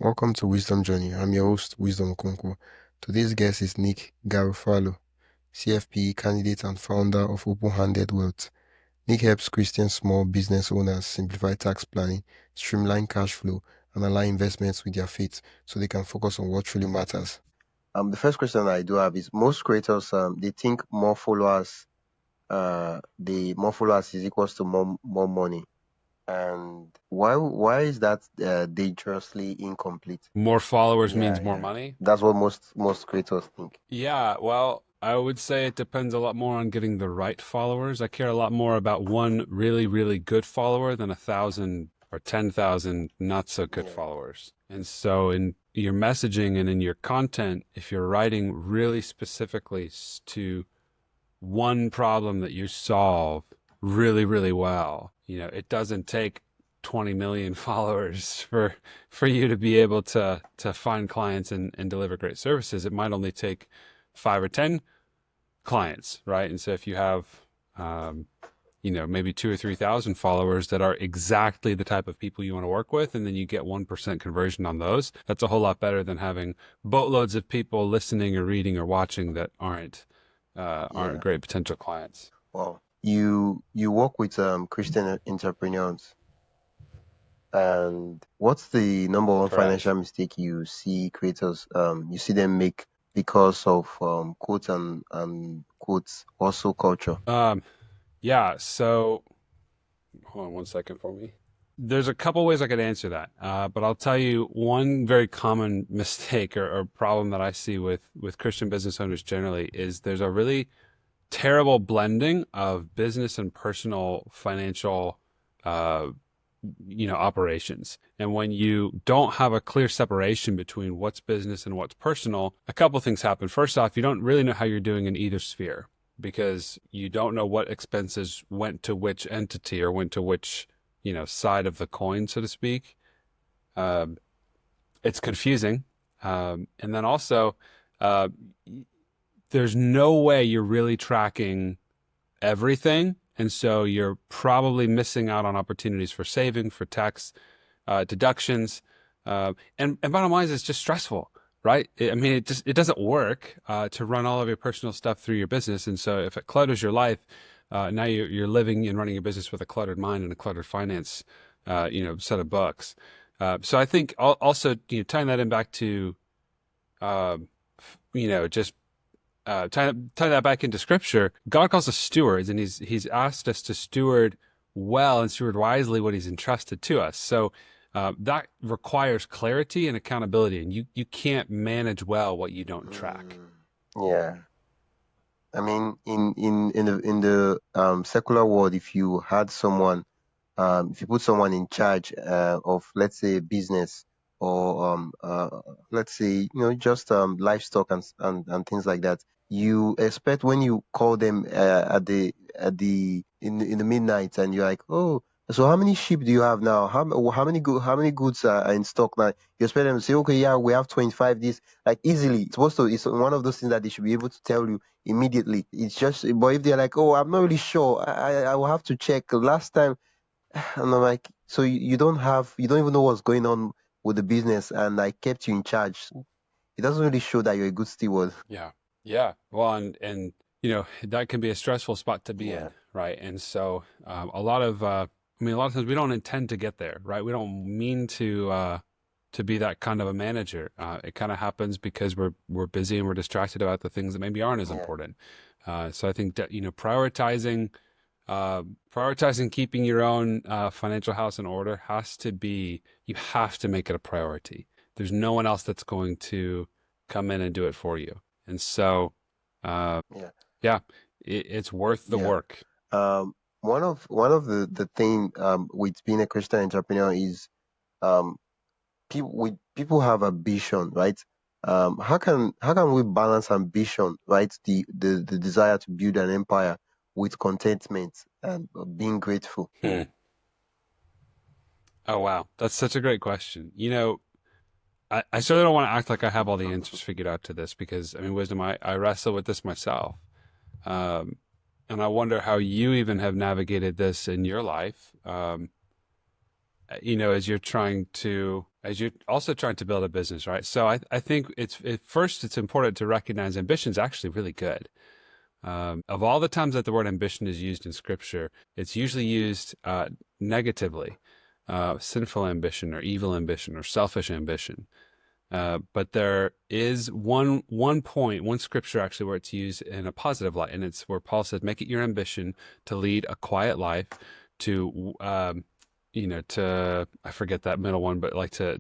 Welcome to Wisdom Journey. I'm your host, Wisdom Okonkwo. Today's guest is Nick Garofalo, CFP candidate and founder of Open-Handed Wealth. Nick helps Christian small business owners simplify tax planning, streamline cash flow, and align investments with their faith so they can focus on what truly matters. The first question I do have is most creators they think more followers is equals to more money. And why is that dangerously incomplete? More followers means more money? That's what most creators think. Yeah, well, I would say it depends a lot more on getting the right followers. I care a lot more about one really, really good follower than 1,000 or 10,000 not so good followers. And so in your messaging and in your content, if you're writing really specifically to one problem that you solve really, really well, it doesn't take 20 million followers for you to be able to find clients and deliver great services. It might only take 5 or 10 clients, right? And so if you have maybe 2 or 3,000 followers that are exactly the type of people you want to work with, and then you get 1% conversion on those, that's a whole lot better than having boatloads of people listening or reading or watching that aren't great potential clients. Well, you work with Christian entrepreneurs, and what's the number one Correct. financial mistake you see creators you see them make because of quotes and quotes also culture? Yeah, so hold on one second for me. There's a couple ways I could answer that, but I'll tell you one very common mistake or problem that I see with Christian business owners generally is there's a really terrible blending of business and personal financial operations. And when you don't have a clear separation between what's business and what's personal, a couple things happen. First off, you don't really know how you're doing in either sphere because you don't know what expenses went to which entity or went to which side of the coin, so to speak. It's confusing. And then also, there's no way you're really tracking everything. And so you're probably missing out on opportunities for saving, for tax deductions. And bottom line is it's just stressful, right? It doesn't work to run all of your personal stuff through your business. And so if it clutters your life, now you're living and running your business with a cluttered mind and a cluttered finance, set of books. So I think also, tying that in back to, just tie that back into scripture, God calls us stewards, and he's asked us to steward well and steward wisely what he's entrusted to us. So that requires clarity and accountability, and you can't manage well what you don't track. Yeah. I mean, in the secular world, if you had someone, if you put someone in charge of, let's say, business or let's say, just livestock and things like that, you expect when you call them in the midnight and you're like, oh, so how many sheep do you have now? How many goods are in stock now? You expect them to say, okay, yeah, we have 25. This like easily. It's one of those things that they should be able to tell you immediately. It's just, but if they're like, oh, I'm not really sure, I will have to check. Last time, and I'm like, so you don't even know what's going on with the business, and I kept you in charge. It doesn't really show that you're a good steward. Yeah. Well, and that can be a stressful spot to be in, right? And so a lot of times we don't intend to get there, right? We don't mean to be that kind of a manager. It kind of happens because we're busy and we're distracted about the things that maybe aren't as important. So I think that prioritizing keeping your own financial house in order you have to make it a priority. There's no one else that's going to come in and do it for you. And so, it's worth the work. One of the thing with being a Christian entrepreneur is um, people have ambition, right? How can we balance ambition, right? The desire to build an empire with contentment and being grateful. Oh, wow. That's such a great question. I certainly don't want to act like I have all the answers figured out to this because, Wisdom, I wrestle with this myself. And I wonder how you even have navigated this in your life. As you're trying to, as you're also trying to build a business, right? So I think first it's important to recognize ambition is actually really good. Of all the times that the word ambition is used in scripture, it's usually used negatively, sinful ambition or evil ambition or selfish ambition. But there is one scripture actually where it's used in a positive light, and it's where Paul says, "Make it your ambition to lead a quiet life, to to I forget that middle one, but like to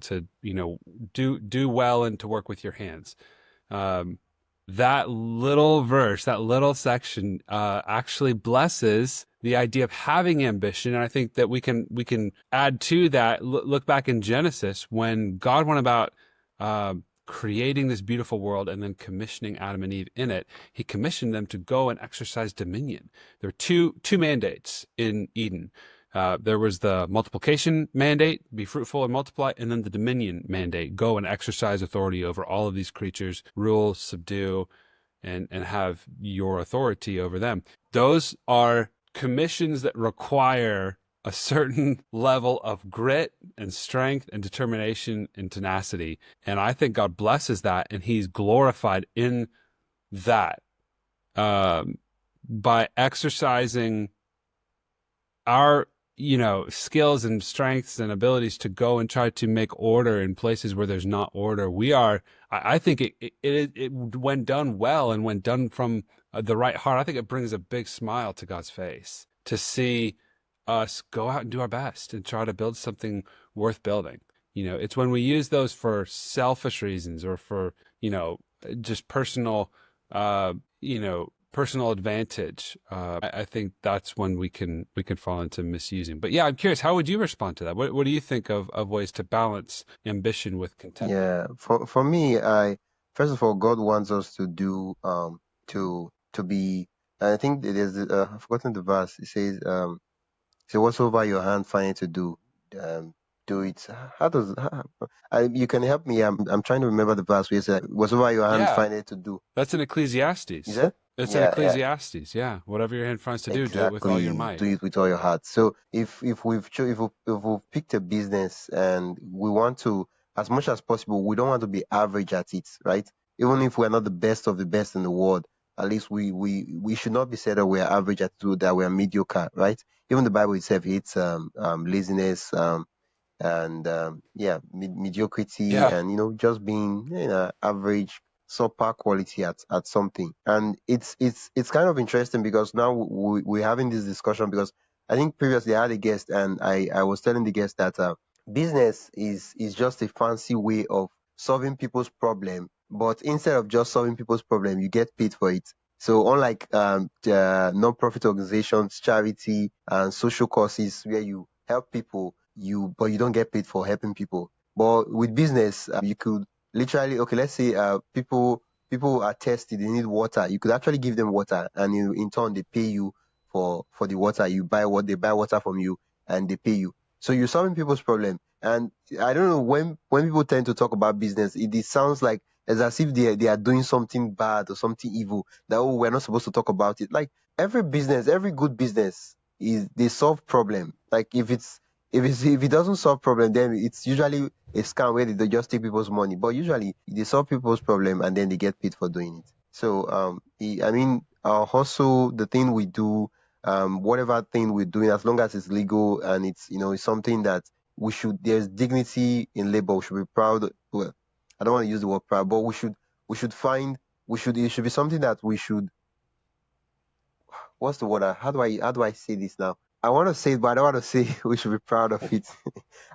do well and to work with your hands." Um, that little verse, that little section, actually blesses the idea of having ambition, and I think that we can add to that. Look back in Genesis when God went about uh, creating this beautiful world and then commissioning Adam and Eve in it. He commissioned them to go and exercise dominion. There were two mandates in Eden. There was the multiplication mandate, be fruitful and multiply, and then the dominion mandate, go and exercise authority over all of these creatures, rule, subdue, and have your authority over them. Those are commissions that require a certain level of grit and strength and determination and tenacity. And I think God blesses that, and he's glorified in that by exercising our skills and strengths and abilities to go and try to make order in places where there's not order. I think it when done well and when done from the right heart, I think it brings a big smile to God's face to see us go out and do our best and try to build something worth building. It's when we use those for selfish reasons or for just uh personal advantage. I think that's when we can fall into misusing. But yeah, I'm curious, how would you respond to that? What do you think of ways to balance ambition with contentment? Yeah, for me, I first of all, God wants us to do to be. I think there's I've forgotten the verse. It says so whatsoever your hand find to do, um do it. How does you can help me? I'm trying to remember the verse where it says whatsoever your hand Yeah, find it to do. that's in Is Ecclesiastes. that? It's in Yeah, yeah. Ecclesiastes. Yeah, whatever your hand finds to do, do it with all your Exactly. might. Do it with all your heart. So if we've picked a business and we want to, as much as possible, we don't want to be average at it, right? Even if we're not the best of the best in the world, at least we should not be said that we're average at it, that we're mediocre, right? Even the Bible itself hates laziness, and yeah, mediocrity, Yeah, and just being average, subpar quality at something. And it's kind of interesting because now we're having this discussion because I think previously I had a guest and I was telling the guest that business is just a fancy way of solving people's problem, but instead of just solving people's problem, you get paid for it. So unlike the non-profit organizations, charity, and social causes where you help people, but you don't get paid for helping people. But with business, you could literally, okay, let's say people are thirsty, they need water. You could actually give them water, and in turn they pay you for the water. You buy what they buy water from you, and they pay you. So you're solving people's problem. And I don't know, when people tend to talk about business, it sounds like it's as if they are doing something bad or something evil. That, oh, we're not supposed to talk about it. Like every business, every good business is they solve problem. Like if it doesn't solve problem, then it's usually a scam where they just take people's money. But usually they solve people's problem and then they get paid for doing it. So I mean, our hustle, the thing we do, whatever thing we're doing, as long as it's legal and it's it's something that we should. There's dignity in labor. We should be proud. Well, I don't want to use the word proud, but we should find we should it should be something that we should. What's the word? How do I say this now? I want to say it, but I don't want to say we should be proud of it.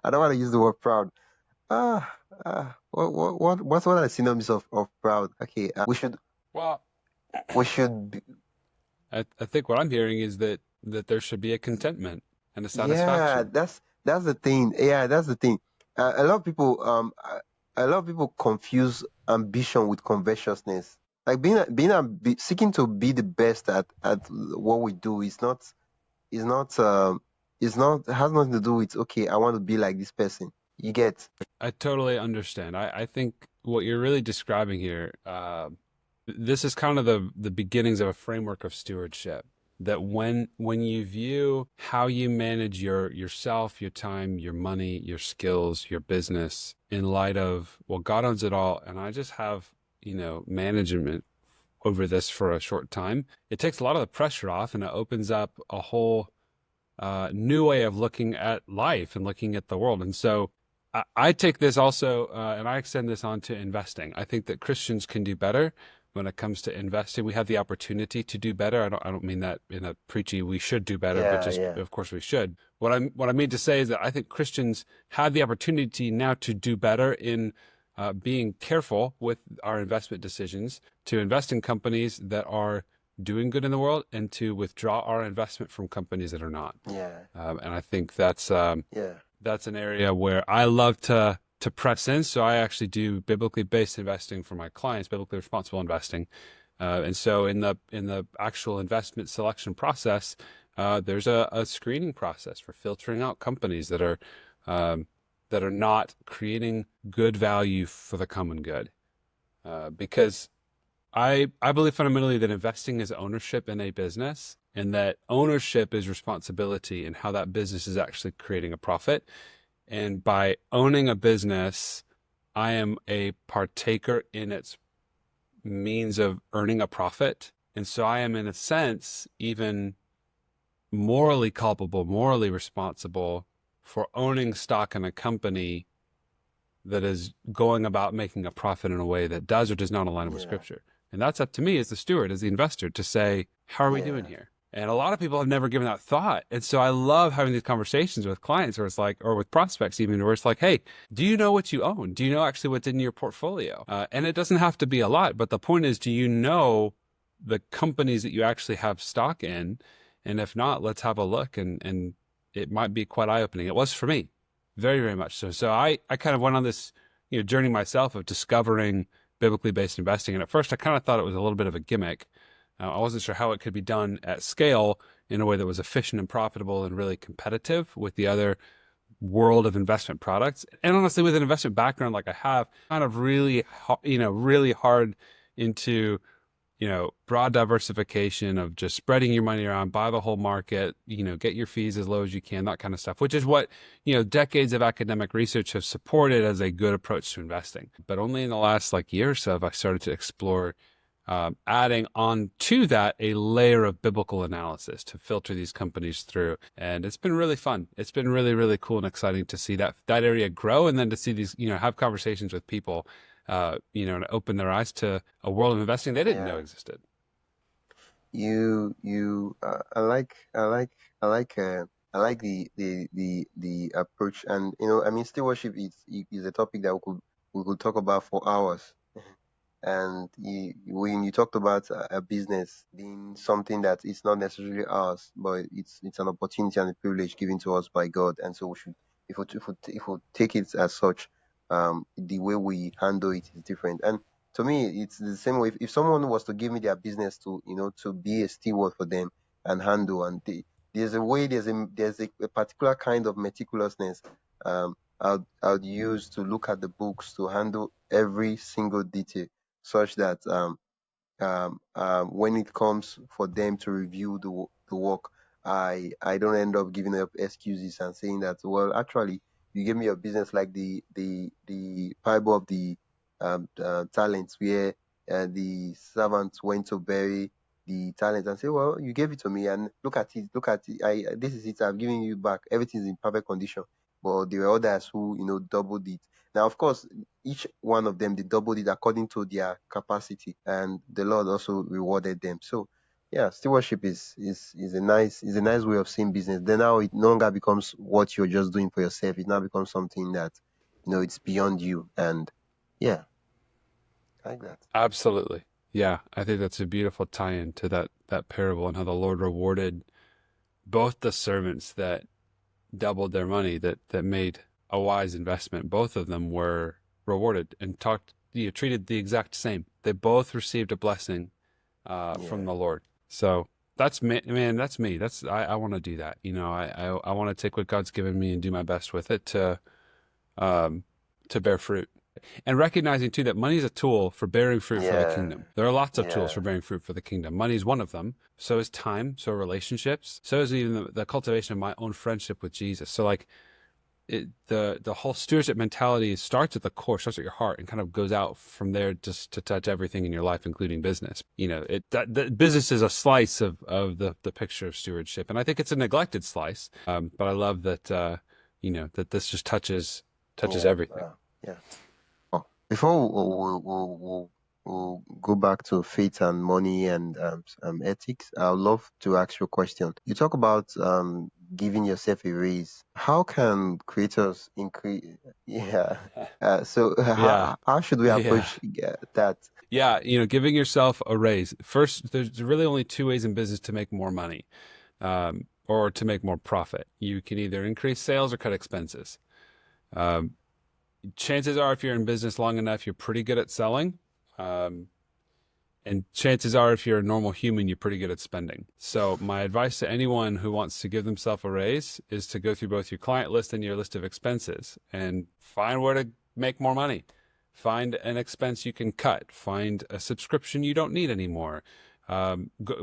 I don't want to use the word proud. What's one of the synonyms of proud? Okay, well, we should be, I think what I'm hearing is that there should be a contentment and a yeah, satisfaction. that's the thing. Yeah, that's the thing. A lot of people confuse ambition with covetousness. Like seeking to be the best at what we do is not has nothing to do with, okay, I want to be like this person. You get? I totally understand. I think what you're really describing here, this is kind of the beginnings of a framework of stewardship. that when you view how you manage yourself, your time, your money, your skills, your business in light of, well, God owns it all, and I just have, management over this for a short time, it takes a lot of the pressure off, and it opens up a whole new way of looking at life and looking at the world. And so I take this also, and I extend this on to investing. I think that Christians can do better when it comes to investing. We have the opportunity to do better. I don't mean that in a preachy, we should do better, but Yeah, just, yeah, of course we should. What I mean to say is that I think Christians have the opportunity now to do better in being careful with our investment decisions, to invest in companies that are doing good in the world, and to withdraw our investment from companies that are not. yeah, And I think that's yeah, an area where I love to press in. So I actually do biblically based investing for my clients, biblically responsible investing. And so in the actual investment selection process, there's a screening process for filtering out companies that are not creating good value for the common good. Because I believe fundamentally that investing is ownership in a business, and that ownership is responsibility in how that business is actually creating a profit. And by owning a business, I am a partaker in its means of earning a profit. And so I am, in a sense, even morally culpable, morally responsible for owning stock in a company that is going about making a profit in a way that does or does not align with yeah, Scripture. And that's up to me as the steward, as the investor, to say, how are we doing yeah, here? And a lot of people have never given that thought. And so I love having these conversations with clients where it's like, or with prospects even, where it's like, hey, do you know what you own? Do you know actually what's in your portfolio? And it doesn't have to be a lot, but the point is, do you know the companies that you actually have stock in? And if not, let's have a look. And it might be quite eye-opening. It was for me, very, very much so. So I kind of went on this, journey myself of discovering biblically based investing. And at first, I kind of thought it was a little bit of a gimmick. I wasn't sure how it could be done at scale in a way that was efficient and profitable and really competitive with the other world of investment products. And honestly, with an investment background like I have, kind of really, really hard into, broad diversification of just spreading your money around, buy the whole market, get your fees as low as you can, that kind of stuff, which is what, decades of academic research have supported as a good approach to investing. But only in the last year or so have I started to explore adding on to that a layer of biblical analysis to filter these companies through. And it's been really fun. It's been really, really cool and exciting to see that area grow, and then to see these, have conversations with people, and open their eyes to a world of investing they didn't know yeah. existed. I like, I like the approach, and I mean, stewardship is a topic that we could talk about for hours. And when you talked about a business being something that is not necessarily ours, but it's an opportunity and a privilege given to us by God, and so we should, if we take it as such, the way we handle it is different. And to me, it's the same way. If someone was to give me their business to to be a steward for them and handle, and there's a way, there's a particular kind of meticulousness I'd use to look at the books to handle every single detail, such that when it comes for them to review the work, I don't end up giving up excuses and saying that, well, actually, you gave me a business like the parable of the talents, where the servant went to bury the talent and say, well, you gave it to me, and look at it, this is it, I'm giving you back, everything's in perfect condition. But there were others who doubled it. Now, of course, each one of them, they doubled it according to their capacity, and the Lord also rewarded them. So yeah, stewardship is a nice way of seeing business. Then now it no longer becomes what you're just doing for yourself. It now becomes something that it's beyond you. And yeah, I like that. Absolutely. Yeah, I think that's a beautiful tie-in to that parable, and how the Lord rewarded both the servants that doubled their money, that made a wise investment. Both of them were rewarded and treated the exact same. They both received a blessing from Yeah, the Lord. So that's me, man. That's me. I want to do that. I want to take what God's given me and do my best with it um, to bear fruit. And recognizing too that money is a tool for bearing fruit for the Yeah. kingdom. There are lots of tools Yeah. for bearing fruit for the kingdom. Money is one of them. So is time. So are relationships. So is even the cultivation of my own friendship with Jesus. So like the whole stewardship mentality starts at the core, starts at your heart, and kind of goes out from there just to touch everything in your life, including business. The business is a slice of the picture of stewardship, and I think it's a neglected slice. But I love that that this just touches Yeah. everything. Yeah. Oh, before we'll go back to faith and money and ethics, I'd love to ask you a question. You talk about giving yourself a raise. How can creators increase? Yeah. So Yeah, how should we yeah. approach that? Yeah, giving yourself a raise. First, there's really only two ways in business to make more money, or to make more profit. You can either increase sales or cut expenses. Um, Chances are, if you're in business long enough, you're pretty good at selling. Um, and chances are, if you're a normal human, you're pretty good at spending. So my advice to anyone who wants to give themselves a raise is to go through both your client list and your list of expenses and find where to make more money. Find an expense you can cut. Find a subscription you don't need anymore.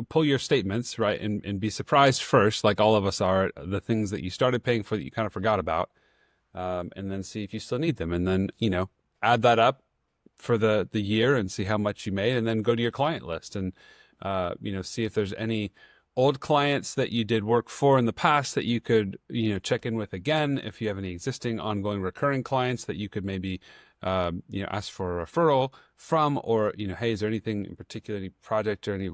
Pull your statements, right, and be surprised first, like all of us are, the things that you started paying for that you kind of forgot about, and then see if you still need them. And then, add that up for the year and see how much you made, and then go to your client list and see if there's any old clients that you did work for in the past that you could check in with again. If you have any existing ongoing recurring clients that you could maybe ask for a referral from, or hey, is there anything in particular, any project or any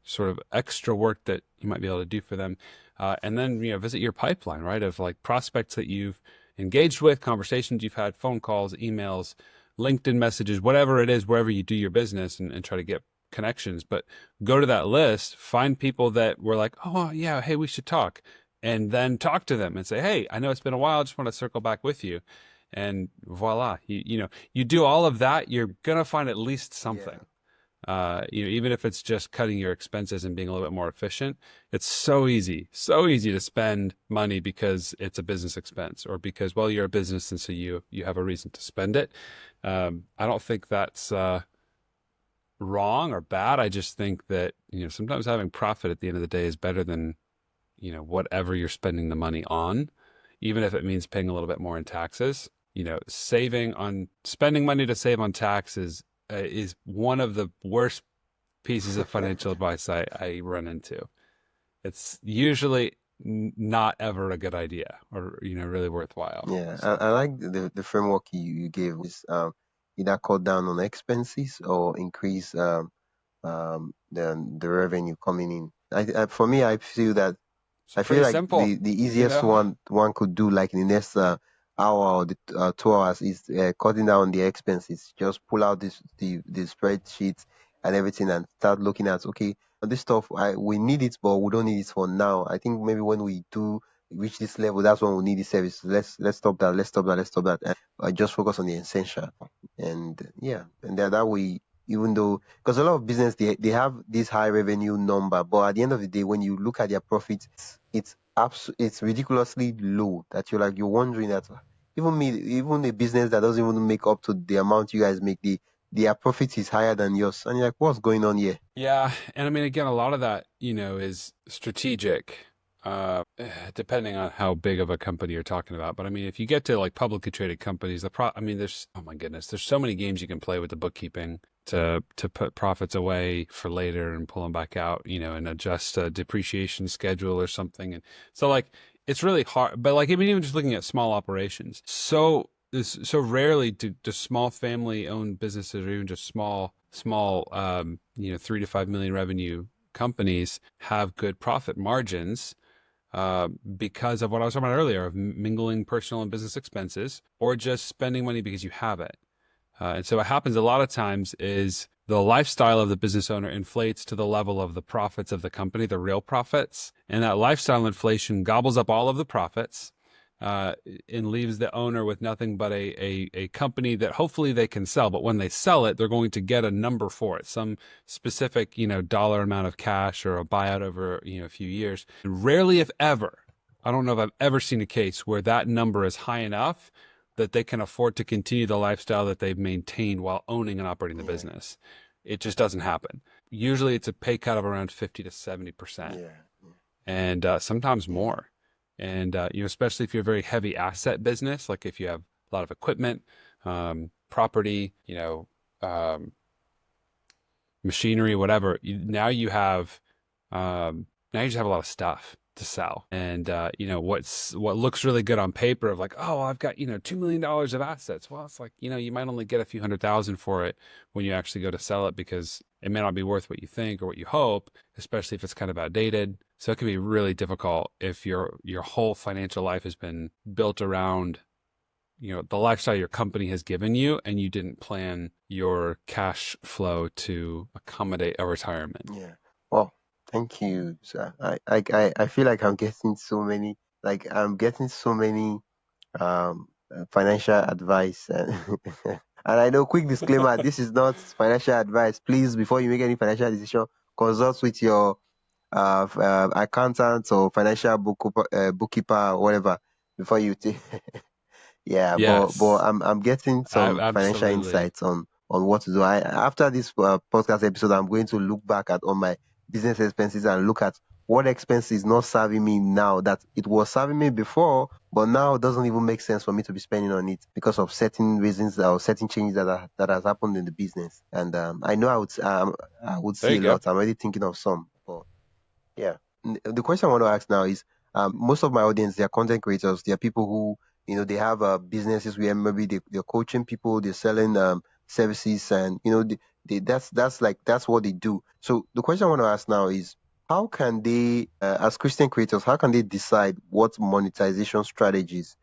sort of extra work that you might be able to do for them, and then visit your pipeline, right, of like prospects that you've engaged with, conversations you've had, phone calls, emails, LinkedIn messages, whatever it is, wherever you do your business, and try to get connections. But go to that list, find people that were like, oh yeah, hey, we should talk, and then talk to them and say, hey, I know it's been a while, I just want to circle back with you. And voila, you do all of that, you're gonna find at least something. Even if it's just cutting your expenses and being a little bit more efficient. It's so easy to spend money because it's a business expense, or because, well, you're a business and so you have a reason to spend it. I don't think that's wrong or bad. I just think that sometimes having profit at the end of the day is better than whatever you're spending the money on, even if it means paying a little bit more in taxes. Spending money to save on taxes is one of the worst pieces of financial advice I run into. It's usually not ever a good idea, or really worthwhile. Yeah, So I like the framework you gave, is either cut down on expenses or increase the revenue coming in. For me, it's I feel pretty like simple, the you easiest know. one could do, like in the next hour or 2 hours, is cutting down on the expenses. Just pull out the spreadsheets and everything and start looking at, okay, this stuff, we need it, but we don't need it for now. I think maybe when we do reach this level, that's when we need the service. Let's stop that. Let's stop that. And just focus on the essential. And yeah, and that way, even though, because a lot of business, they have this high revenue number, but at the end of the day, when you look at their profits, it's ridiculously low, that you're wondering that even a business that doesn't even make up to the amount you guys make, their profit is higher than yours, and you're like, what's going on here? Yeah, and I mean, again, a lot of that, is strategic, depending on how big of a company you're talking about. But I mean, if you get to like publicly traded companies, I mean, there's, oh my goodness, there's so many games you can play with the bookkeeping to put profits away for later and pull them back out, and adjust a depreciation schedule or something. And so like, it's really hard. But like, I mean, even just looking at small operations, so rarely do small family owned businesses, or even just small 3 to 5 million revenue companies have good profit margins, because of what I was talking about earlier, of mingling personal and business expenses, or just spending money because you have it. And so what happens a lot of times is the lifestyle of the business owner inflates to the level of the profits of the company, the real profits. And that lifestyle inflation gobbles up all of the profits, and leaves the owner with nothing but a company that hopefully they can sell. But when they sell it, they're going to get a number for it, some specific, dollar amount of cash, or a buyout over, a few years. And rarely, if ever, I don't know if I've ever seen a case where that number is high enough that they can afford to continue the lifestyle that they've maintained while owning and operating the Yeah. business. It just doesn't happen. Usually it's a pay cut of around 50 to 70%, Yeah. and sometimes Yeah. more. And, especially if you're a very heavy asset business, like if you have a lot of equipment, property, um, machinery, whatever, now you just have a lot of stuff to sell. And, what looks really good on paper of like, oh, I've got, $2 million of assets. Well, it's like, you might only get a few 100,000 for it when you actually go to sell it, because it may not be worth what you think or what you hope, especially if it's kind of outdated. So it can be really difficult if your whole financial life has been built around, the lifestyle your company has given you, and you didn't plan your cash flow to accommodate a retirement. Yeah. Well, thank you, sir. I feel like I'm getting so many financial advice, and and I know, quick disclaimer, this is not financial advice. Please, before you make any financial decision, consult with your accountant or financial bookkeeper or whatever before you take. Yeah, but Yes, I'm getting some financial absolutely. insights on what to do. I After this podcast episode, I'm going to look back at all my business expenses and look at what expense is not serving me now that it was serving me before, but now it doesn't even make sense for me to be spending on it because of certain reasons or certain changes that has happened in the business. And I know I would There see you a go. lot. I'm already thinking of some, but yeah. The question I want to ask now is, most of my audience, they are content creators. They are people who, they have businesses where maybe they're coaching people, they're selling services, and that's what they do. So the question I want to ask now is, how can they, as Christian creators, how can they decide what monetization strategies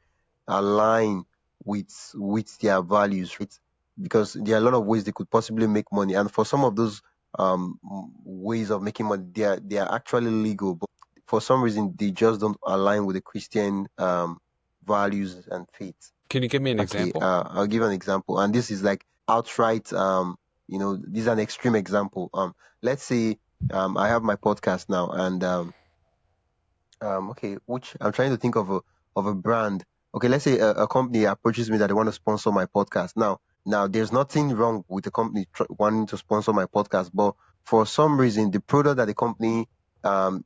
align with their values, right? Because there are a lot of ways they could possibly make money, and for some of those ways of making money, they are actually legal, but for some reason they just don't align with the Christian values and faith. Can you give me an Okay, example? I'll give an example, and this is like outright. This is an extreme example. Let's say I have my podcast now, and okay, which I'm trying to think of a brand. Okay, let's say a company approaches me that they want to sponsor my podcast. Now there's nothing wrong with the company wanting to sponsor my podcast, but for some reason the product that the company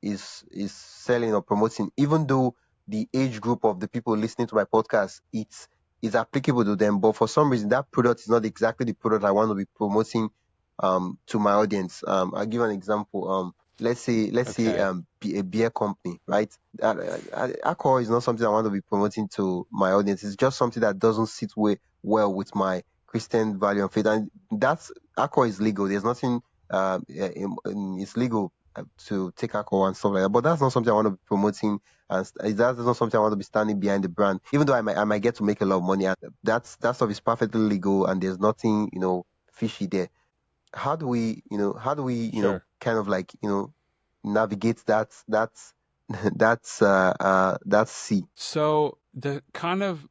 is selling or promoting, even though the age group of the people listening to my podcast, it's is applicable to them, but for some reason that product is not exactly the product I want to be promoting to my audience. I'll give an example. Let's say Okay, a beer company, right? Alcohol is not something I want to be promoting to my audience. It's just something that doesn't sit well with my Christian value and faith. And that's alcohol is legal. There's nothing. It's legal to take alcohol and stuff like that. But that's not something I want to be promoting, and that's not something I want to be standing behind the brand. Even though I might get to make a lot of money, and that stuff is perfectly legal, and there's nothing fishy there. How do we sure. kind of like navigate that sea? So it kind of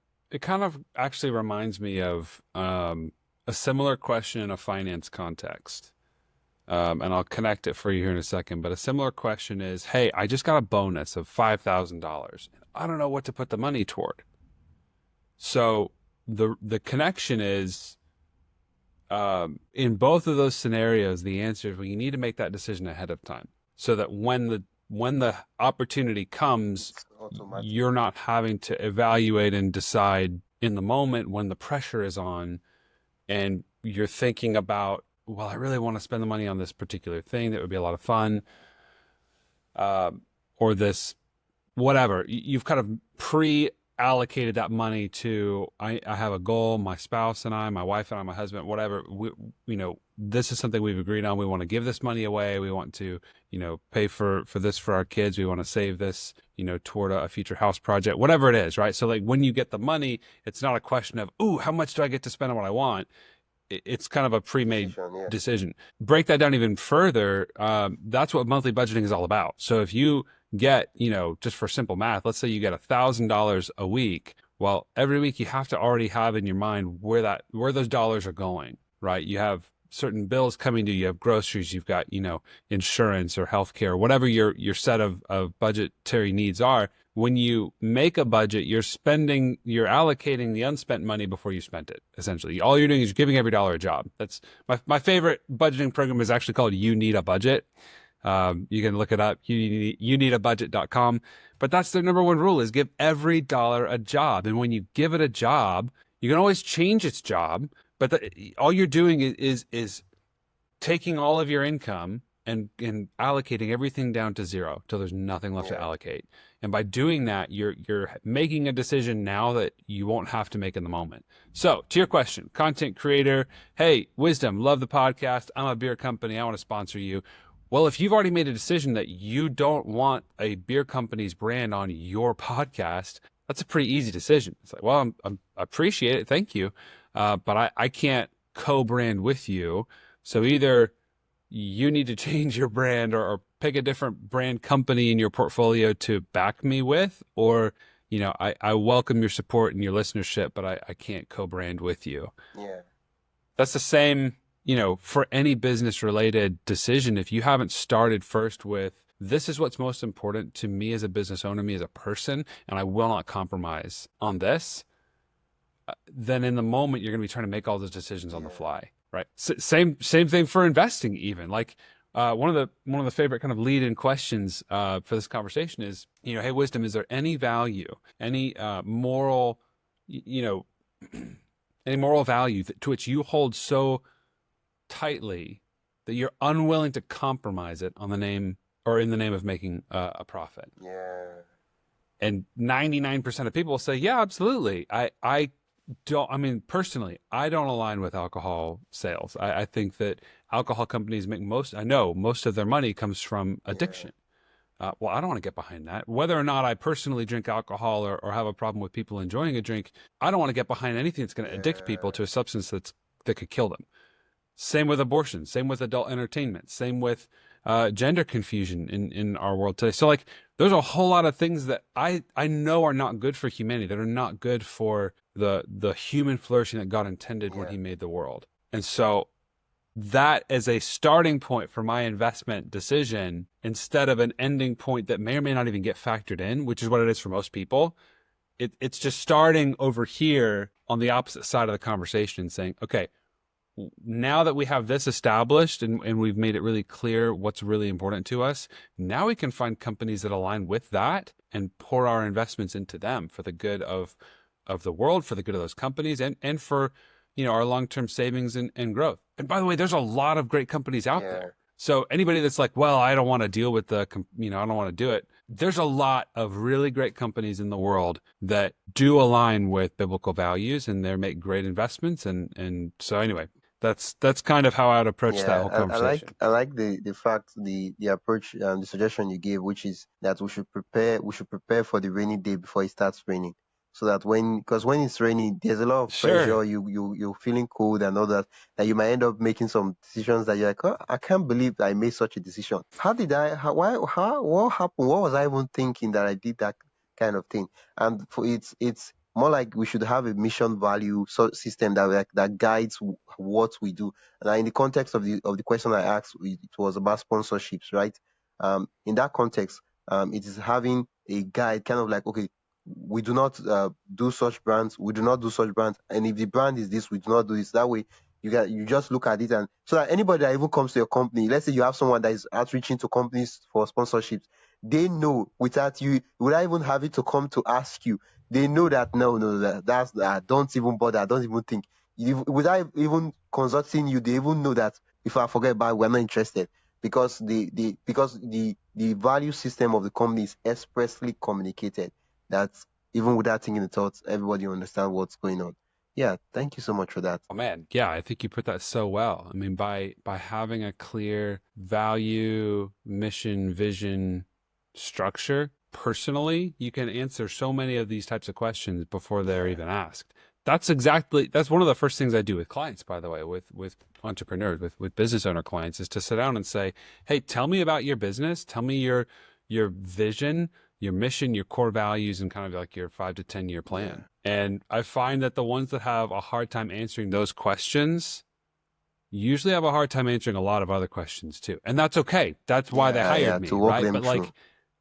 actually reminds me of a similar question in a finance context. And I'll connect it for you here in a second. But a similar question is, hey, I just got a bonus of $5,000. I don't know what to put the money toward. So the connection is, in both of those scenarios, the answer is, well, you need to make that decision ahead of time, so that when the opportunity comes, It's automatic. you're not having to evaluate and decide in the moment when the pressure is on, and you're thinking about, well, I really want to spend the money on this particular thing that would be a lot of fun, uh, or this whatever. You've kind of pre-allocated that money to, I have a goal, my spouse and I, my wife and I, my husband, whatever. This is something we've agreed on. We want to give this money away. We want to, pay for this for our kids. We want to save this, toward a future house project, whatever it is, right? So like when you get the money, it's not a question of, ooh, how much do I get to spend on what I want? It's kind of a pre-made Decision, yeah. decision. Break that down even further. That's what monthly budgeting is all about. So if you get, just for simple math, let's say you get $1,000 a week. Well, every week you have to already have in your mind where those dollars are going, right? You have certain bills coming to you. You have groceries. You've got, insurance or healthcare, whatever your set of budgetary needs are. when you make a budget, you're allocating the unspent money before you spent it. Essentially, all you're doing is giving every dollar a job. That's my favorite budgeting program is actually called You Need a Budget. You can look it up, youneedabudget.com. But that's their number one rule is give every dollar a job. And when you give it a job, you can always change its job. But all you're doing is taking all of your income and allocating everything down to zero till there's nothing left to allocate. And by doing that, you're making a decision now that you won't have to make in the moment. So to your question, content creator, hey, Wisdom, love the podcast. I'm a beer company. I want to sponsor you. Well, if you've already made a decision that you don't want a beer company's brand on your podcast, that's a pretty easy decision. It's like, well, I appreciate it. Thank you. But I can't co-brand with you. So either you need to change your brand or pick a different brand company in your portfolio to back me with, or, I welcome your support and your listenership, but I can't co-brand with you. Yeah. That's the same, for any business related decision. If you haven't started first with, this is what's most important to me as a business owner, me as a person, and I will not compromise on this, then in the moment, you're going to be trying to make all those decisions on the fly. Right. Same thing for investing even. Like one of the favorite kind of lead-in questions for this conversation is, hey, Wisdom, is there any value, any moral, any moral value to which you hold so tightly that you're unwilling to compromise it on the name or in the name of making a profit? Yeah. And 99% of people will say, yeah, absolutely. Personally, I don't align with alcohol sales. I think that alcohol companies I know most of their money comes from addiction. Well, I don't want to get behind that. Whether or not I personally drink alcohol or have a problem with people enjoying a drink, I don't want to get behind anything that's going to addict people to a substance that could kill them. Same with abortion, same with adult entertainment, same with gender confusion in our world today. So like, there's a whole lot of things that I know are not good for humanity, that are not good for the human flourishing that God intended when he made the world. And so that is a starting point for my investment decision instead of an ending point that may or may not even get factored in, which is what it is for most people. It's just starting over here on the opposite side of the conversation and saying, okay, now that we have this established and we've made it really clear what's really important to us, now we can find companies that align with that and pour our investments into them for the good of the world, for the good of those companies, and for our long-term savings and growth. And by the way, there's a lot of great companies out there. So anybody that's like, well, I don't want to deal with I don't want to do it. There's a lot of really great companies in the world that do align with biblical values and they make great investments. And so anyway, that's kind of how I'd approach that whole conversation. I like the fact, the approach, the suggestion you gave, which is that we should prepare for the rainy day before it starts raining. So that because when it's raining, there's a lot of pressure. You're feeling cold and all that you might end up making some decisions that you're like, oh, I can't believe I made such a decision. What happened? What was I even thinking that I did that kind of thing? And for it's more like we should have a mission value system that guides what we do. And in the context of the question I asked, it was about sponsorships, right? In that context, it is having a guide, kind of like, okay, we do not do such brands. We do not do such brands. And if the brand is this, we do not do this. That way, you just look at it, and so that anybody that even comes to your company, let's say you have someone that is outreaching to companies for sponsorships, they know without you, without even having to come to ask you, they know that that's don't even bother, don't even think. Without even consulting you, they even know that if I forget about it, we're not interested, because the value system of the company is expressly communicated. That's even without thinking the thoughts, everybody understand what's going on. Yeah, thank you so much for that. Oh man, yeah, I think you put that so well. I mean, by having a clear value, mission, vision, structure, personally, you can answer so many of these types of questions before they're even asked. That's one of the first things I do with clients, by the way, with entrepreneurs, with business owner clients, is to sit down and say, hey, tell me about your business. Tell me your vision, your mission, your core values, and kind of like your 5 to 10 year plan. And I find that the ones that have a hard time answering those questions usually have a hard time answering a lot of other questions too. And that's okay. That's why they hired me, right? But like,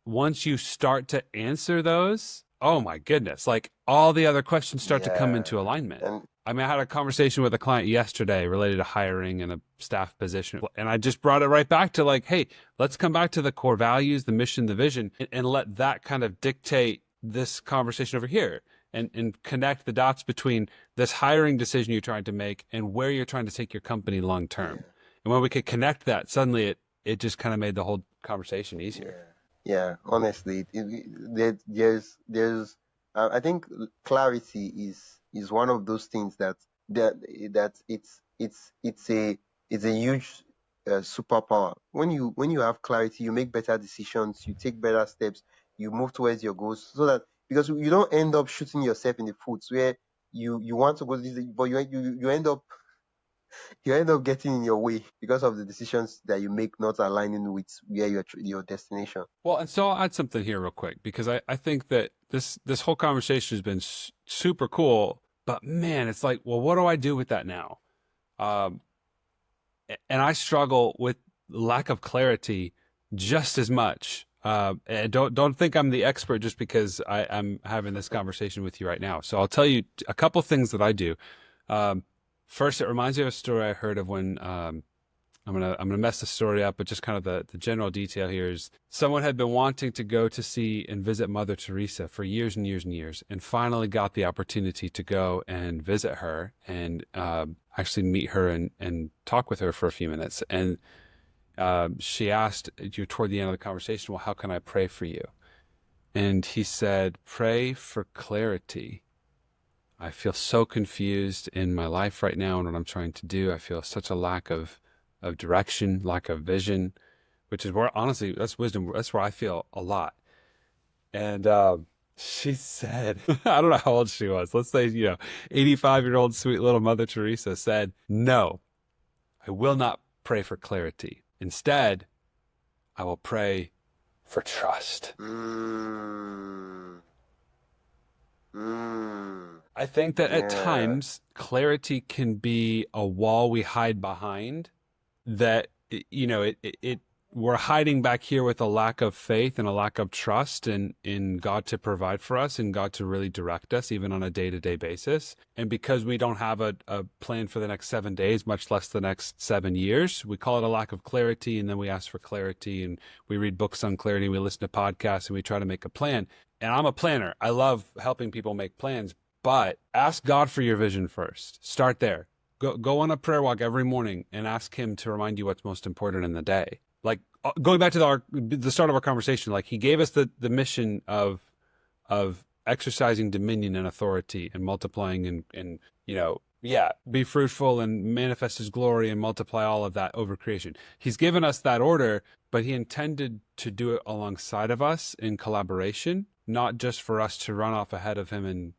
once you start to answer those, oh my goodness, like all the other questions start to come into alignment. And I mean, I had a conversation with a client yesterday related to hiring and a staff position. And I just brought it right back to like, hey, let's come back to the core values, the mission, the vision, and let that kind of dictate this conversation over here and connect the dots between this hiring decision you're trying to make and where you're trying to take your company long term. And when we could connect that, suddenly it just kind of made the whole conversation easier. yeah, honestly, there's I think clarity is one of those things that that it's a huge superpower. When you have clarity, you make better decisions, you take better steps, you move towards your goals, so that because you don't end up shooting yourself in the foot where you want to go this, but you end up getting in your way because of the decisions that you make not aligning with where your destination. Well, and so I'll add something here real quick because I think that this whole conversation has been super cool, but man, it's like, well, what do I do with that now? Um, and I struggle with lack of clarity just as much. And don't think I'm the expert just because I'm having this conversation with you right now. So I'll tell you a couple things that I do. First, it reminds me of a story I heard of when I'm gonna mess the story up, but just kind of the general detail here is someone had been wanting to go to see and visit Mother Teresa for years and years and years, and finally got the opportunity to go and visit her and actually meet her and talk with her for a few minutes. And she asked you toward the end of the conversation, well, how can I pray for you? And he said, pray for clarity. I feel so confused in my life right now and what I'm trying to do. I feel such a lack of direction, lack of vision, which is where, honestly, that's wisdom. That's where I feel a lot. And she said, I don't know how old she was. Let's say, 85-year-old sweet little Mother Teresa said, no, I will not pray for clarity. Instead, I will pray for trust. I think that at times clarity can be a wall we hide behind that, we're hiding back here with a lack of faith and a lack of trust in God to provide for us and God to really direct us even on a day-to-day basis. And because we don't have a plan for the next 7 days, much less the next 7 years, we call it a lack of clarity. And then we ask for clarity and we read books on clarity. We listen to podcasts and we try to make a plan. And I'm a planner. I love helping people make plans, but ask God for your vision first. Start there. Go on a prayer walk every morning and ask him to remind you what's most important in the day. Like going back to the start of our conversation, like he gave us the mission of exercising dominion and authority and multiplying and be fruitful and manifest his glory and multiply all of that over creation. He's given us that order, but he intended to do it alongside of us in collaboration, not just for us to run off ahead of him and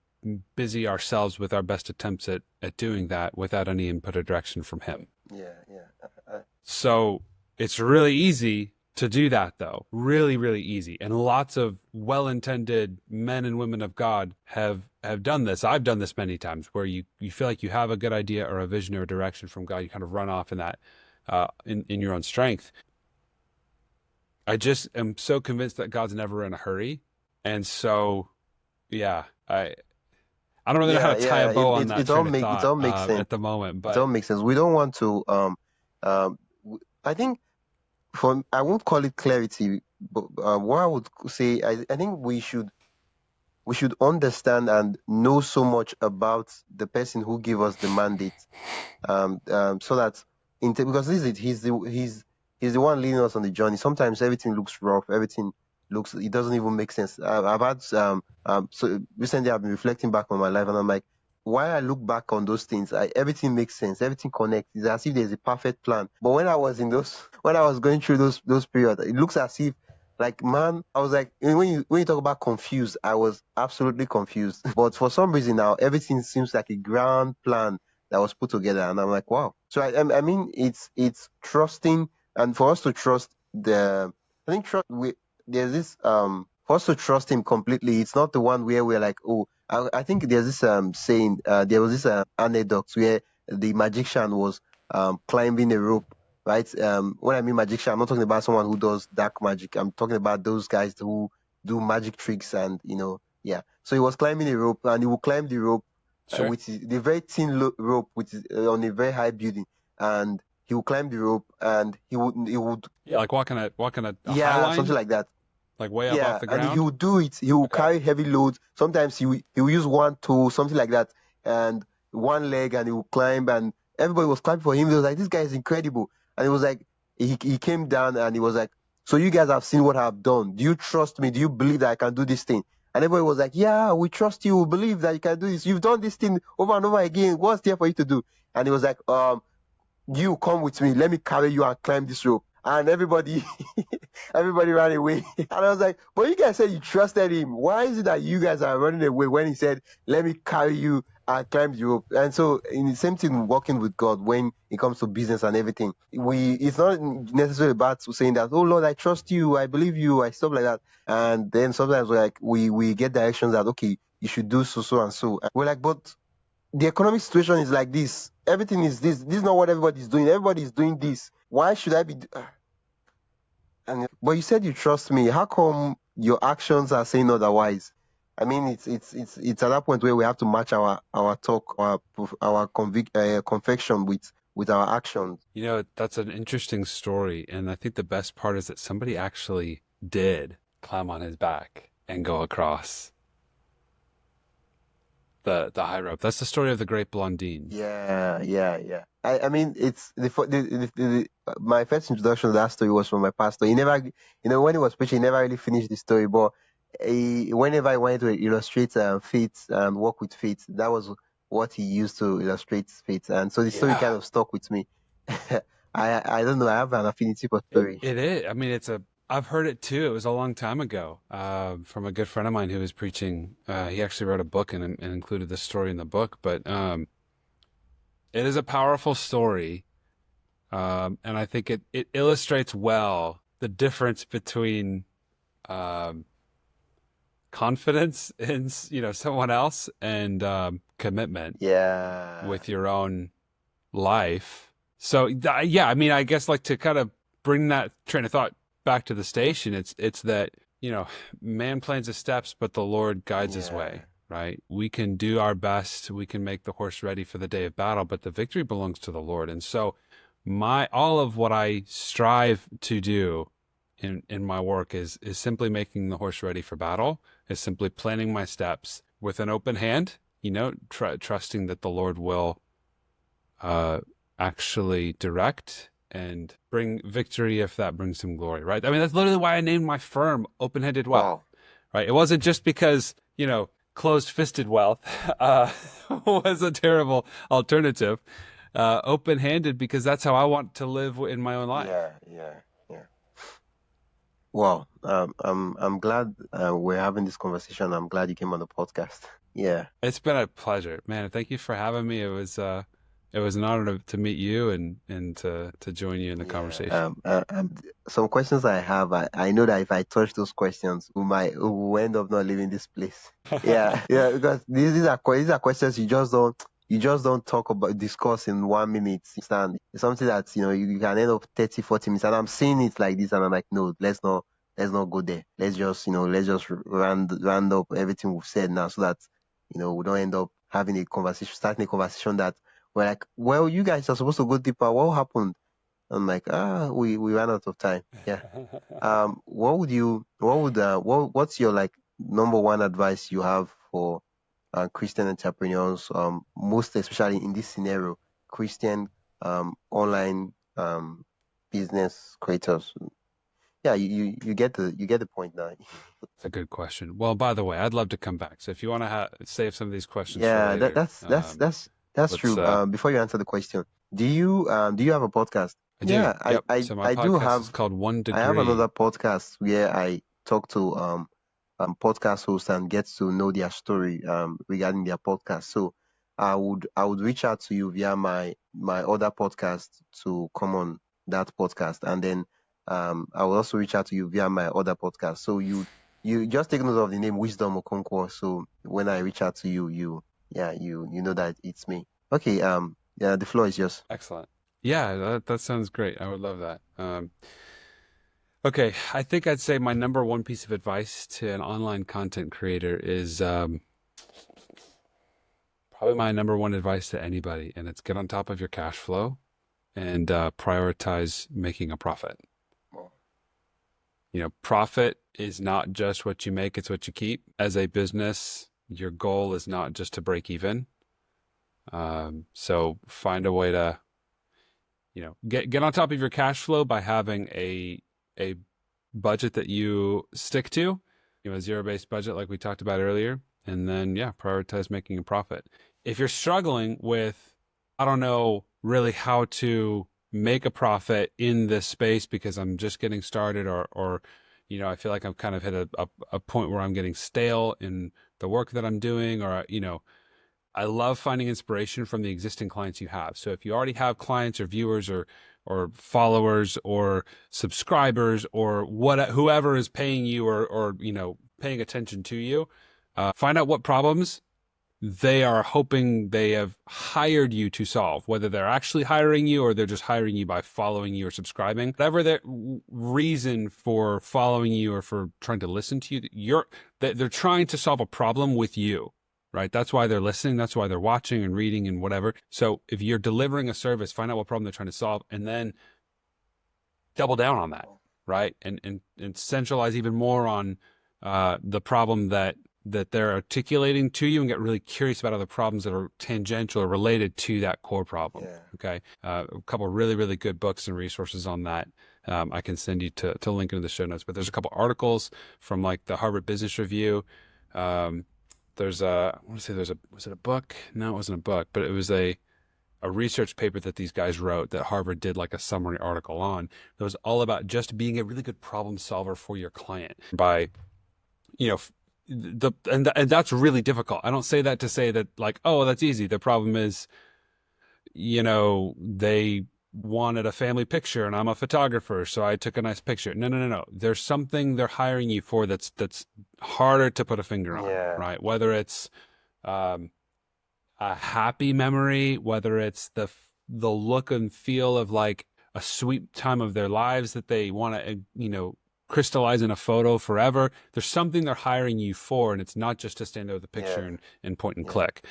busy ourselves with our best attempts at doing that without any input or direction from him. So it's really easy to do that, though. Really, really easy. And lots of well-intended men and women of God have done this. I've done this many times where you feel like you have a good idea or a vision or a direction from God. You kind of run off in that, in your own strength. I just am so convinced that God's never in a hurry. And so, I don't really know how to tie a bow on that train of thought. It all makes sense at the moment, but it all makes sense. We don't want to I think I won't call it clarity, but what I would say, I think we should understand and know so much about the person who gave us the mandate, so that because this is it, he's the one leading us on the journey. Sometimes everything looks rough, it doesn't even make sense. I've had so recently I've been reflecting back on my life, and I'm like, why I look back on those things, everything makes sense, everything connects. It's as if there's a perfect plan. But when I was going through those periods, it looks as if, like, man, I was like, when you talk about confused, I was absolutely confused. But for some reason now, everything seems like a grand plan that was put together, and I'm like, wow. So I mean, it's trusting, and for us to trust there's this for us to trust him completely. It's not the one where we're like, oh, I think there's this saying, there was this anecdote where the magician was climbing a rope, right? When I mean magician, I'm not talking about someone who does dark magic. I'm talking about those guys who do magic tricks and yeah. So he was climbing a rope, and he would climb the rope Sure. with the very thin rope, which is on a very high building, and he would climb the rope, and he would Yeah, like walking a high yeah, something line, like that. like way up off Yeah, the and he ground. would do it. He would Okay. carry heavy loads. Sometimes he will use one toe, something like that, and one leg, and he would climb. And everybody was clapping for him. He was like, "This guy is incredible." And it was like he came down, and he was like, "So you guys have seen what I've done. Do you trust me? Do you believe that I can do this thing?" And everybody was like, "Yeah, we trust you. We believe that you can do this. You've done this thing over and over again. What's there for you to do?" And he was like, "You come with me. Let me carry you and climb this rope." And everybody everybody ran away. And I was like, but you guys said you trusted him. Why is it that you guys are running away when he said, "Let me carry you and climb the rope"? And so in the same thing working with God when it comes to business and everything. It's not necessarily about saying that, "Oh Lord, I trust you, I believe you," I stuff like that. And then sometimes we get directions that, okay, you should do so and so. And we're like, but the economic situation is like this. Everything is this. This is not what everybody's doing. Everybody's doing this. Why should I be? But you said you trust me. How come your actions are saying otherwise? I mean, it's at that point where we have to match our talk, our confection with our actions. You know, that's an interesting story, and I think the best part is that somebody actually did climb on his back and go across the high rope. That's the story of the Great Blondine. Yeah, yeah, yeah. I mean, it's my first introduction to that story was from my pastor. He never, when he was preaching, he never really finished the story. But whenever I wanted to illustrate faith and work with faith, that was what he used to illustrate faith. And so the story Yeah. kind of stuck with me. I don't know. I have an affinity for story. It is. I mean, I've heard it too. It was a long time ago from a good friend of mine who was preaching. He actually wrote a book and included this story in the book. But it is a powerful story. And I think it illustrates well the difference between um, confidence in, someone else and commitment Yeah. with your own life. So yeah, I mean, I guess like to kind of bring that train of thought back to the station, it's that, man plans his steps, but the Lord guides his way, right? We can do our best, we can make the horse ready for the day of battle, but the victory belongs to the Lord. And so all of what I strive to do in my work is simply making the horse ready for battle, is simply planning my steps with an open hand, trusting that the Lord will actually direct and bring victory if that brings him glory, right? I mean, that's literally why I named my firm Open-Handed Wealth, Wow. right? It wasn't just because, closed-fisted wealth was a terrible alternative. Open-handed because that's how I want to live in my own life. Yeah. Wow. I'm glad we're having this conversation. I'm glad you came on the podcast. Yeah. It's been a pleasure, man. Thank you for having me. It was an honor to meet you and to join you in the conversation. Some questions I have, I know that if I touch those questions, we will end up not leaving this place. Yeah, yeah, because these are questions you just don't talk about, discuss in 1 minute. Understand? It's something that you can end up 30, 40 minutes, and I'm saying it like this, and I'm like, no, let's not go there. Let's just round up everything we've said now, so that we don't end up starting a conversation that we're like, well, you guys are supposed to go deeper. What happened? I'm like, we ran out of time. Yeah. What's your like number one advice you have for Christian entrepreneurs, most especially in this scenario, Christian online business creators? Yeah, you get the point now. That's a good question. Well, by the way, I'd love to come back. So if you want to save some of these questions for Yeah, later, that's let's. true. Before you answer the question, do you have a podcast? I do. Yeah, Yep. So my I do podcast is have. called One I have another Degree. podcast where I talk to podcast hosts and get to know their story regarding their podcast. So I would reach out to you via my other podcast to come on that podcast, and then I will also reach out to you via my other podcast. So you just take note of the name Wisdom Okonkwo. So when I reach out to you, you know that it's me. Okay, yeah, the floor is yours. Excellent. Yeah, that sounds great. I would love that. Okay, I think I'd say my number one piece of advice to an online content creator is probably my number one advice to anybody, and it's get on top of your cash flow and prioritize making a profit. Well, You know, profit is not just what you make, it's what you keep. As a business, your goal is not just to break even. So find a way to, get on top of your cash flow by having a budget that you stick to, a zero-based budget like we talked about earlier, and then yeah, prioritize making a profit. If you're struggling with, I don't know really how to make a profit in this space because I'm just getting started, or I feel like I've kind of hit a point where I'm getting stale in the work that I'm doing, or I love finding inspiration from the existing clients you have. So if you already have clients or viewers or followers or subscribers or whoever is paying you or paying attention to you, find out what problems they are hoping they have hired you to solve, whether they're actually hiring you or they're just hiring you by following you or subscribing. Whatever their reason for following you or for trying to listen to you, they're trying to solve a problem with you, right? That's why they're listening. That's why they're watching and reading and whatever. So if you're delivering a service, find out what problem they're trying to solve and then double down on that, right? And centralize even more on the problem that they're articulating to you, and get really curious about other problems that are tangential or related to that core problem. yeah. Okay. A couple of really, really good books and resources on that. I can send you to link into the show notes, but there's a couple articles from like the Harvard Business Review. There's I want to say was it a book? No, it wasn't a book, but it was a research paper that these guys wrote that Harvard did like a summary article on. That was all about just being a really good problem solver for your client by, you know, and that's really difficult. I don't say that to say that like, oh, that's easy. The problem is, they wanted a family picture and I'm a photographer, so I took a nice picture. No. There's something they're hiring you for that's harder to put a finger on, Yeah. right? Whether it's um, a happy memory, whether it's the look and feel of like a sweet time of their lives that they want to, crystallize in a photo forever. There's something they're hiring you for, and it's not just to stand there with a picture Yeah. and point and Yeah. click.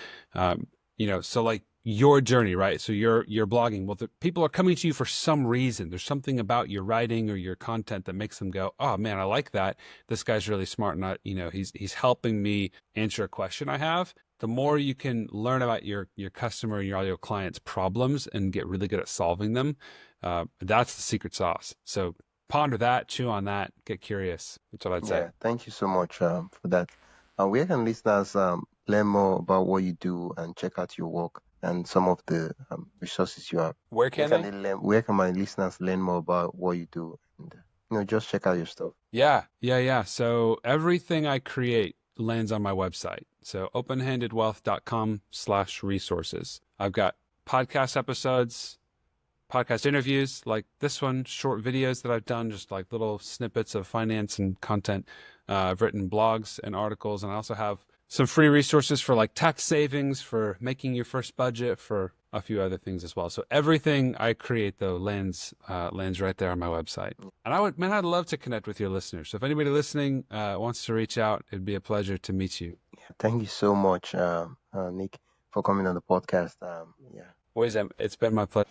So like your journey, right? So you're blogging. Well, the people are coming to you for some reason. There's something about your writing or your content that makes them go, "Oh man, I like that. This guy's really smart, and he's helping me answer a question I have." The more you can learn about your customer and your clients' problems and get really good at solving them, that's the secret sauce. So ponder that, chew on that, get curious. That's what I'd say. Yeah. Thank you so much for that. Where can listeners learn more about what you do and check out your work and some of the resources you have? Where Where can can they? they learn? Where can my listeners learn more about what you do and just check out your stuff? Yeah. So everything I create lands on my website. So openhandedwealth.com/resources. I've got podcast episodes, podcast interviews like this one, short videos that I've done, just like little snippets of finance and content. I've written blogs and articles, and I also have some free resources for like tax savings, for making your first budget, for a few other things as well. So everything I create though lands right there on my website. And I'd love to connect with your listeners. So if anybody listening wants to reach out, it'd be a pleasure to meet you. Yeah, thank you so much, Nick, for coming on the podcast. Yeah. Wisdom, it's been my pleasure.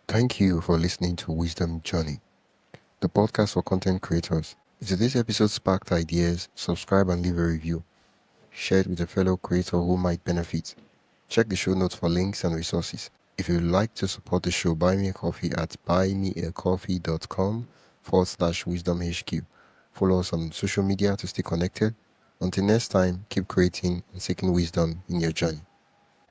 Thank you for listening to Wisdom Journey, the podcast for content creators. If today's episode sparked ideas, subscribe and leave a review. Share it with a fellow creator who might benefit. Check the show notes for links and resources. If you'd like to support the show, buy me a coffee at buymeacoffee.com/wisdomhq. Follow us on social media to stay connected. Until next time, keep creating and seeking wisdom in your journey.